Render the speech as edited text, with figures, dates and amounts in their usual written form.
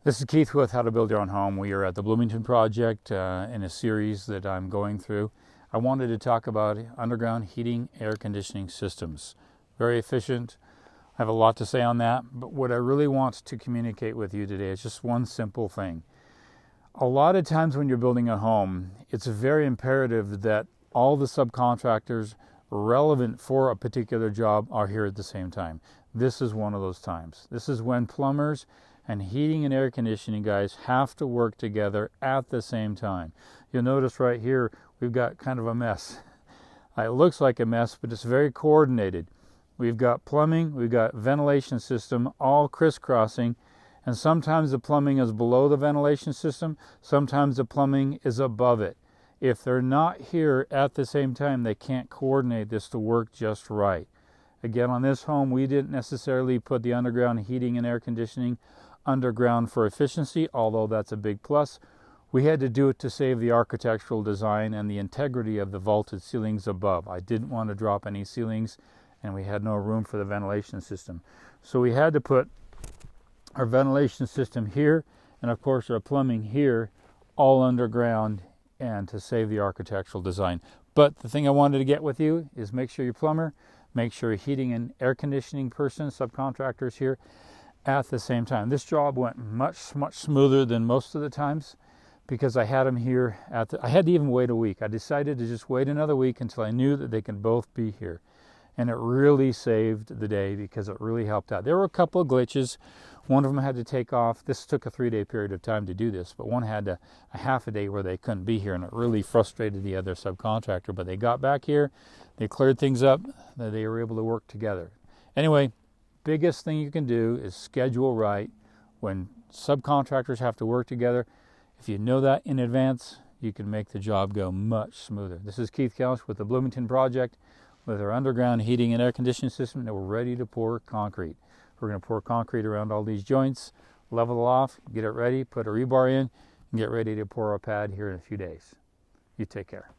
This is Keith with How to Build Your Own Home. We are at the Bloomington Project in a series that I'm going through. I wanted to talk about underground heating, air conditioning systems. Very efficient. I have a lot to say on that, but what I really want to communicate with you today is just one simple thing. A lot of times when you're building a home, it's very imperative that all the subcontractors relevant for a particular job are here at the same time. This is one of those times. This is when plumbers and heating and air conditioning guys have to work together at the same time. You'll notice right here we've got kind of a mess. It looks like a mess, but it's very coordinated. We've got plumbing, we've got ventilation system all crisscrossing, and sometimes the plumbing is below the ventilation system, sometimes the plumbing is above it. If they're not here at the same time, they can't coordinate this to work just right. Again, on this home, we didn't necessarily put the underground heating and air conditioning underground for efficiency, although that's a big plus. We had to do it to save the architectural design and the integrity of the vaulted ceilings above. I didn't want to drop any ceilings, and we had no room for the ventilation system. So we had to put our ventilation system here, and of course our plumbing here, all underground, and to save the architectural design. But the thing I wanted to get with you is make sure your plumber, make sure your heating and air conditioning person, subcontractors here, at the same time. This job went much smoother than most of the times because I had them here I had to even wait a week. I decided to just wait another week until I knew that they could both be here. And it really saved the day because it really helped out. There were a couple of glitches. One of them had to take off. This took a 3-day period of time to do this, but one had a half a day where they couldn't be here, and it really frustrated the other subcontractor. But they got back here, they cleared things up, that they were able to work together. Anyway, biggest thing you can do is schedule right. When subcontractors have to work together, if you know that in advance, you can make the job go much smoother. This is Keith Couch with the Bloomington Project with our underground heating and air conditioning system, and we're ready to pour concrete. We're going to pour concrete around all these joints, level it off, get it ready, put a rebar in, and get ready to pour our pad here in a few days. You take care.